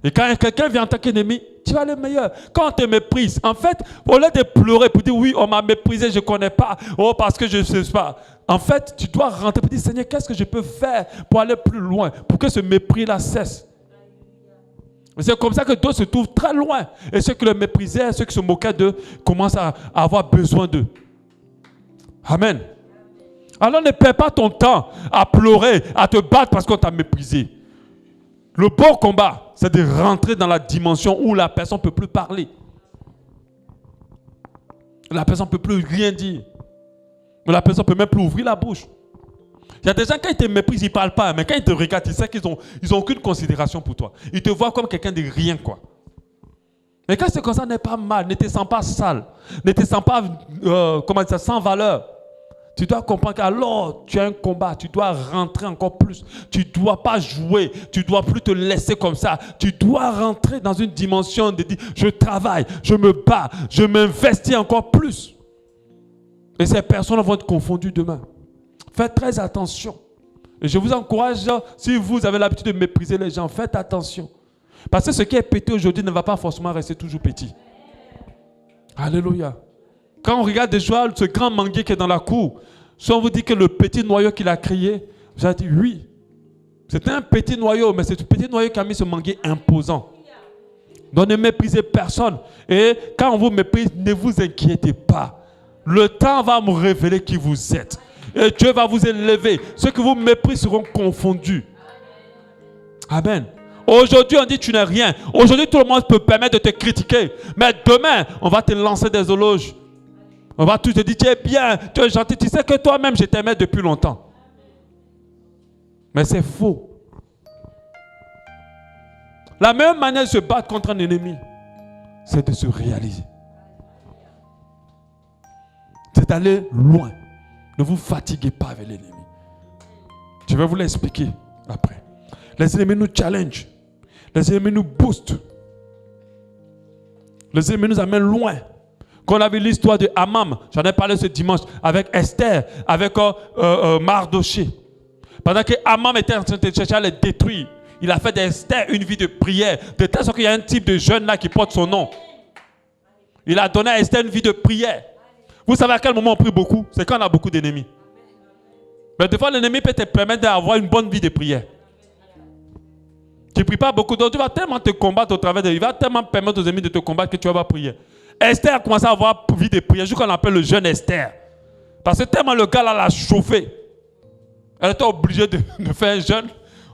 Et quand quelqu'un vient en tant qu'ennemi, tu vas aller meilleur. Quand on te méprise, en fait, au lieu de pleurer pour dire oui, on m'a méprisé, je ne connais pas, oh parce que je ne sais pas. En fait, tu dois rentrer pour dire Seigneur, qu'est-ce que je peux faire pour aller plus loin, pour que ce mépris-là cesse. C'est comme ça que d'autres se trouvent très loin. Et ceux qui le méprisaient, ceux qui se moquaient d'eux, commencent à avoir besoin d'eux. Amen. Alors ne perds pas ton temps à pleurer, à te battre parce qu'on t'a méprisé. Le bon combat, c'est de rentrer dans la dimension où la personne ne peut plus parler. La personne ne peut plus rien dire. La personne ne peut même plus ouvrir la bouche. Il y a des gens, quand ils te méprisent, ils ne parlent pas. Mais quand ils te regardent, ils savent qu'ils n'ont aucune considération pour toi. Ils te voient comme quelqu'un de rien, quoi. Mais quand c'est comme ça, n'est pas mal. Ne te sens pas sale. Ne te sens pas sans valeur. Tu dois comprendre qu'alors tu as un combat, tu dois rentrer encore plus. Tu ne dois pas jouer, tu ne dois plus te laisser comme ça. Tu dois rentrer dans une dimension de dire, je travaille, je me bats, je m'investis encore plus. Et ces personnes vont être confondues demain. Faites très attention. Et je vous encourage, si vous avez l'habitude de mépriser les gens, faites attention. Parce que ce qui est petit aujourd'hui ne va pas forcément rester toujours petit. Alléluia. Quand on regarde déjà ce grand manguier qui est dans la cour, si on vous dit que le petit noyau qu'il a créé, vous avez dit oui. C'était un petit noyau, mais c'est ce petit noyau qui a mis ce manguier imposant. Donc ne méprisez personne. Et quand on vous méprise, ne vous inquiétez pas. Le temps va me révéler qui vous êtes. Et Dieu va vous élever. Ceux qui vous méprisent seront confondus. Amen. Aujourd'hui, on dit tu n'es rien. Aujourd'hui, tout le monde peut permettre de te critiquer. Mais demain, on va te lancer des éloges. On va tous te dire, tu es bien, tu es gentil. Tu sais que toi-même, je t'aimais depuis longtemps. Mais c'est faux. La meilleure manière de se battre contre un ennemi, c'est de se réaliser. C'est d'aller loin. Ne vous fatiguez pas avec l'ennemi. Je vais vous l'expliquer après. Les ennemis nous challengent. Les ennemis nous boostent. Les ennemis nous amènent loin. Quand on a vu l'histoire de Haman, j'en ai parlé ce dimanche, avec Esther, avec Mardoché. Pendant que Haman était en train de chercher à les détruire, il a fait d'Esther une vie de prière, de telle sorte qu'il y a un type de jeune là qui porte son nom. Il a donné à Esther une vie de prière. Vous savez à quel moment on prie beaucoup? C'est quand on a beaucoup d'ennemis. Mais des fois, l'ennemi peut te permettre d'avoir une bonne vie de prière. Tu ne pries pas beaucoup, donc tu vas tellement te combattre au travers de... Il va tellement permettre aux ennemis de te combattre que tu vas pas prier. Esther a commencé à avoir une vie de prière, juste qu'on appelle le jeune Esther. Parce que tellement le gars là l'a chauffé. Elle était obligée de faire un jeûne.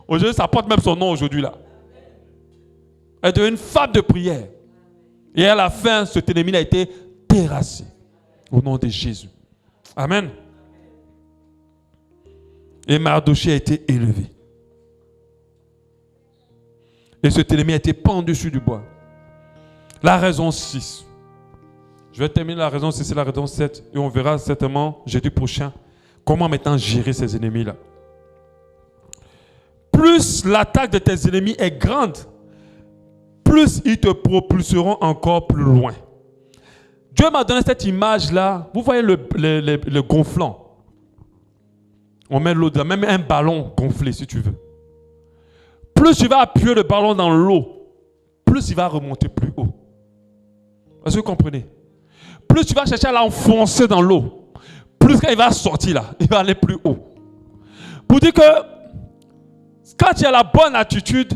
Aujourd'hui, ça porte même son nom aujourd'hui là. Elle devient une femme de prière. Et à la fin, cet ennemi a été terrassé. Au nom de Jésus. Amen. Et Mardochée a été élevé. Et cet ennemi a été pendu sur du bois. La raison 6. Je vais terminer la raison 6 et la raison 7. Et on verra certainement jeudi prochain comment maintenant gérer ces ennemis-là. Plus l'attaque de tes ennemis est grande, plus ils te propulseront encore plus loin. Dieu m'a donné cette image-là. Vous voyez le gonflant. On met l'eau dedans, même un ballon gonflé si tu veux. Plus tu vas appuyer le ballon dans l'eau, plus il va remonter plus haut. Est-ce que vous comprenez? Plus tu vas chercher à l'enfoncer dans l'eau, plus quand il va sortir là, il va aller plus haut. Pour dire que quand tu as la bonne attitude,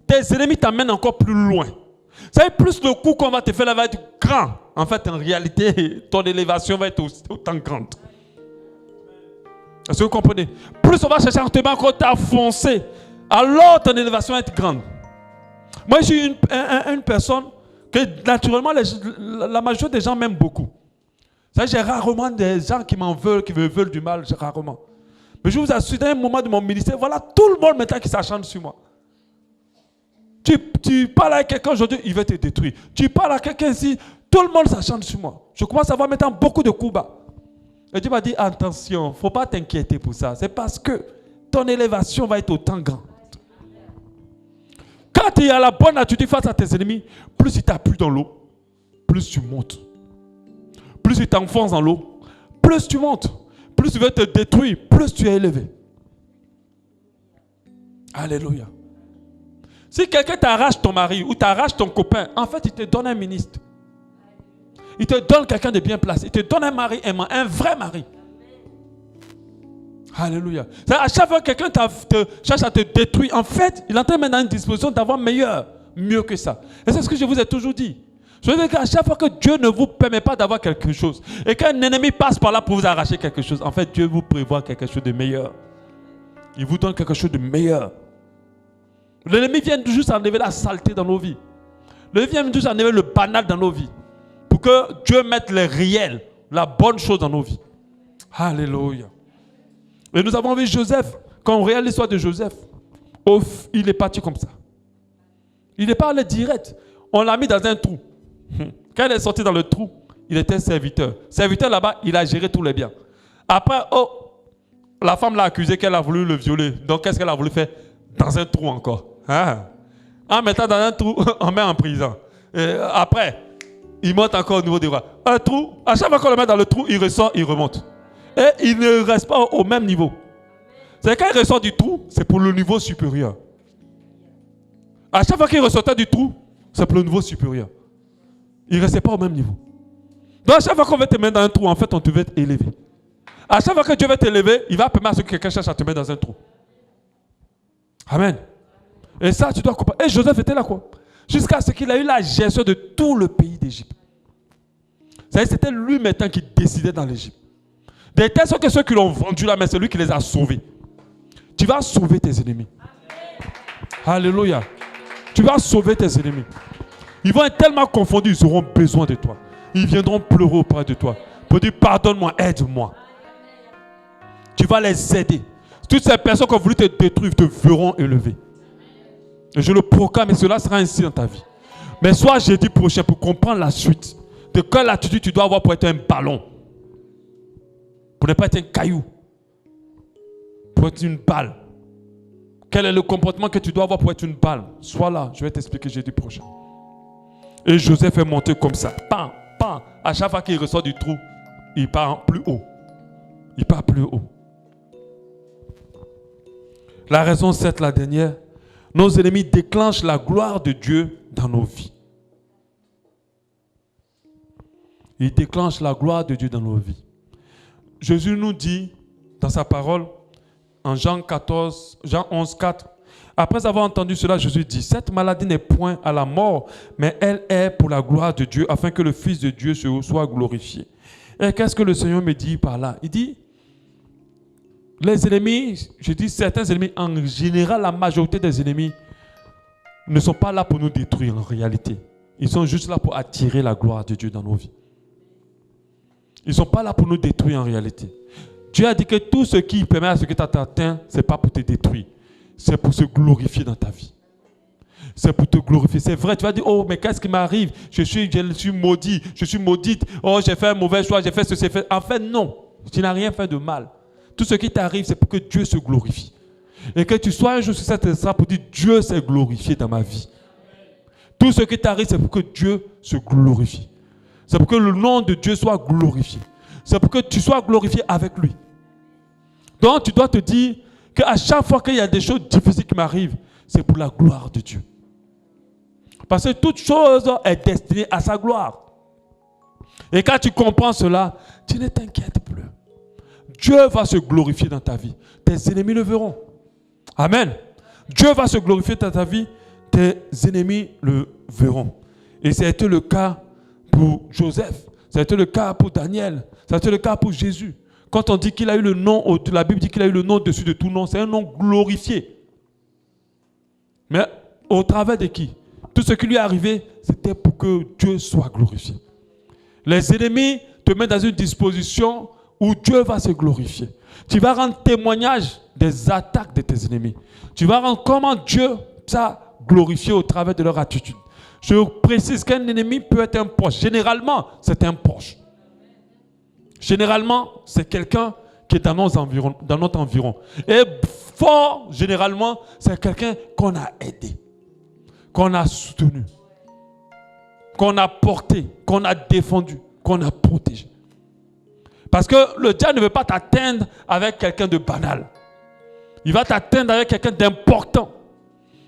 tes ennemis t'amènent encore plus loin. Vous savez, plus le coup qu'on va te faire là va être grand. En fait, en réalité, ton élévation va être autant grande. Est-ce que vous comprenez? Plus on va chercher à te mettre encore t'enfoncer, alors ton élévation va être grande. Moi, j'ai une personne que naturellement, la majorité des gens m'aiment beaucoup. J'ai rarement des gens qui m'en veulent, qui me veulent du mal, rarement. Mais je vous assure, dans un moment de mon ministère, voilà tout le monde maintenant qui s'acharne sur moi. Tu parles avec quelqu'un aujourd'hui, il va te détruire. Tu parles à quelqu'un ici, tout le monde s'acharne sur moi. Je commence à avoir maintenant beaucoup de coups bas. Et Dieu m'a dit, attention, il ne faut pas t'inquiéter pour ça. C'est parce que ton élévation va être autant grande. Quand tu as la bonne attitude face à tes ennemis, plus ils t'appuient dans l'eau, plus tu montes. Plus ils t'enfoncent dans l'eau, plus tu montes. Plus tu veux te détruire, plus tu es élevé. Alléluia. Si quelqu'un t'arrache ton mari ou t'arrache ton copain, en fait, il te donne un ministre. Il te donne quelqu'un de bien placé. Il te donne un mari aimant, un vrai mari. Alléluia. À chaque fois que quelqu'un cherche à te détruire, en fait, il est en train de mettre dans une disposition d'avoir mieux que ça. Et c'est ce que je vous ai toujours dit. Je veux dire qu'à chaque fois que Dieu ne vous permet pas d'avoir quelque chose, et qu'un ennemi passe par là pour vous arracher quelque chose, en fait, Dieu vous prévoit quelque chose de meilleur. Il vous donne quelque chose de meilleur. L'ennemi vient juste enlever la saleté dans nos vies. L'ennemi vient juste enlever le banal dans nos vies. Pour que Dieu mette le réel, la bonne chose dans nos vies. Alléluia. Et nous avons vu Joseph, quand on regarde l'histoire de Joseph, il est parti comme ça. Il n'est pas allé direct. On l'a mis dans un trou. Quand il est sorti dans le trou, il était serviteur. Serviteur là-bas, il a géré tous les biens. Après, la femme l'a accusé qu'elle a voulu le violer. Donc, qu'est-ce qu'elle a voulu faire? Dans un trou encore. En mettant dans un trou, on met en prison. Et après, il monte encore au niveau des rois. Un trou, à chaque fois qu'on le met dans le trou, il ressort, il remonte. Et il ne reste pas au même niveau. C'est quand il ressort du trou, c'est pour le niveau supérieur. À chaque fois qu'il ressortait du trou, c'est pour le niveau supérieur. Il ne restait pas au même niveau. Donc à chaque fois qu'on veut te mettre dans un trou, en fait, on te veut élever. À chaque fois que Dieu veut t'élever, il va permettre à ce que quelqu'un cherche à te mettre dans un trou. Amen. Et ça, tu dois comprendre. Et Joseph était là, quoi. Jusqu'à ce qu'il a eu la gestion de tout le pays d'Égypte. C'était lui maintenant qui décidait dans l'Égypte. De telle sorte que ceux qui l'ont vendu là, mais c'est lui qui les a sauvés. Tu vas sauver tes ennemis. Alléluia. Tu vas sauver tes ennemis. Ils vont être tellement confondus, ils auront besoin de toi. Ils viendront pleurer auprès de toi. Pour dire, pardonne-moi, aide-moi. Tu vas les aider. Toutes ces personnes qui ont voulu te détruire te verront élever. Et je le proclame et cela sera ainsi dans ta vie. Mais soit jeudi prochain pour comprendre la suite de quelle attitude tu dois avoir pour être un ballon. Pour ne pas être un caillou. Pour être une balle. Quel est le comportement que tu dois avoir pour être une balle? Sois là, je vais t'expliquer jeudi prochain. Et Joseph est monté comme ça. Pam, pam. À chaque fois qu'il ressort du trou, il part plus haut. Il part plus haut. La raison 7, la dernière. Nos ennemis déclenchent la gloire de Dieu dans nos vies. Ils déclenchent la gloire de Dieu dans nos vies. Jésus nous dit dans sa parole, en Jean 11, 4, après avoir entendu cela, Jésus dit, cette maladie n'est point à la mort, mais elle est pour la gloire de Dieu, afin que le Fils de Dieu soit glorifié. Et qu'est-ce que le Seigneur me dit par là? Il dit, les ennemis, je dis certains ennemis, en général, la majorité des ennemis ne sont pas là pour nous détruire en réalité. Ils sont juste là pour attirer la gloire de Dieu dans nos vies. Ils ne sont pas là pour nous détruire en réalité. Dieu a dit que tout ce qui permet à ce que tu t'atteins, ce n'est pas pour te détruire. C'est pour se glorifier dans ta vie. C'est pour te glorifier. C'est vrai, tu vas dire, oh, mais qu'est-ce qui m'arrive? Je suis maudit, je suis maudite. Oh, j'ai fait un mauvais choix, j'ai fait ce, c'est fait. En fait, non. Tu n'as rien fait de mal. Tout ce qui t'arrive, c'est pour que Dieu se glorifie. Et que tu sois un jour sur cette estrade pour dire, Dieu s'est glorifié dans ma vie. Tout ce qui t'arrive, c'est pour que Dieu se glorifie. C'est pour que le nom de Dieu soit glorifié. C'est pour que tu sois glorifié avec lui. Donc, tu dois te dire qu'à chaque fois qu'il y a des choses difficiles qui m'arrivent, c'est pour la gloire de Dieu. Parce que toute chose est destinée à sa gloire. Et quand tu comprends cela, tu ne t'inquiètes plus. Dieu va se glorifier dans ta vie. Tes ennemis le verront. Amen. Dieu va se glorifier dans ta vie. Tes ennemis le verront. Et c'était le cas pour Joseph. C'était le cas pour Daniel. C'était le cas pour Jésus. Quand on dit qu'il a eu le nom, la Bible dit qu'il a eu le nom au-dessus de tout nom, c'est un nom glorifié. Mais au travers de qui? Tout ce qui lui est arrivé, c'était pour que Dieu soit glorifié. Les ennemis te mettent dans une disposition où Dieu va se glorifier. Tu vas rendre témoignage des attaques de tes ennemis. Tu vas rendre comment Dieu s'est glorifié au travers de leur attitude. Je précise qu'un ennemi peut être un proche. Généralement, c'est un proche. Généralement, c'est quelqu'un qui est dans notre environ. Et fort, généralement, c'est quelqu'un qu'on a aidé, qu'on a soutenu, qu'on a porté, qu'on a défendu, qu'on a protégé. Parce que le diable ne veut pas t'atteindre avec quelqu'un de banal. Il va t'atteindre avec quelqu'un d'important.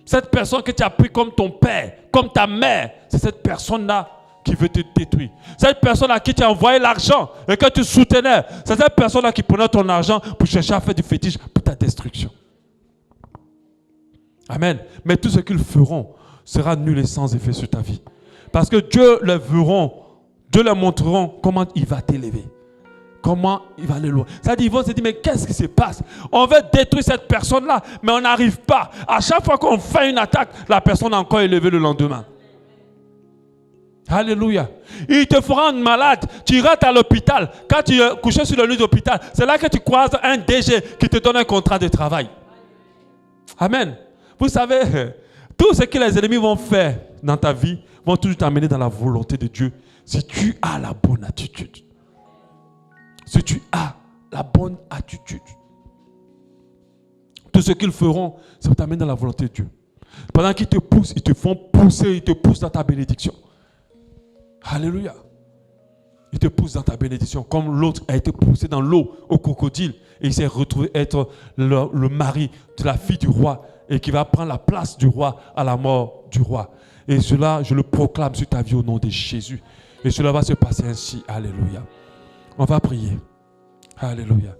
Cette personne que tu as pris comme ton père, comme ta mère, c'est cette personne-là qui veut te détruire. Cette personne à qui tu as envoyé l'argent et que tu soutenais, c'est cette personne-là qui prenait ton argent pour chercher à faire du fétiche pour ta destruction. Amen. Mais tout ce qu'ils feront sera nul et sans effet sur ta vie. Parce que Dieu les verront, Dieu leur montreront comment il va t'élever. Comment il va aller loin. C'est-à-dire, ils vont se dire, mais qu'est-ce qui se passe? On veut détruire cette personne-là, mais on n'arrive pas. À chaque fois qu'on fait une attaque, la personne est encore élevée le lendemain. Alléluia. Il te fera un malade. Tu rentres à l'hôpital. Quand tu es couché sur le lit d'hôpital, c'est là que tu croises un DG qui te donne un contrat de travail. Amen. Vous savez, tout ce que les ennemis vont faire dans ta vie vont toujours t'amener dans la volonté de Dieu si tu as la bonne attitude. Si tu as la bonne attitude. Tout ce qu'ils feront, c'est pour t'amener dans la volonté de Dieu. Pendant qu'ils te poussent, ils te font pousser, ils te poussent dans ta bénédiction. Alléluia. Ils te poussent dans ta bénédiction. Comme l'autre a été poussé dans l'eau au crocodile et il s'est retrouvé être le mari de la fille du roi et qui va prendre la place du roi à la mort du roi. Et cela, je le proclame sur ta vie au nom de Jésus. Et cela va se passer ainsi. Alléluia. On va prier. Alléluia.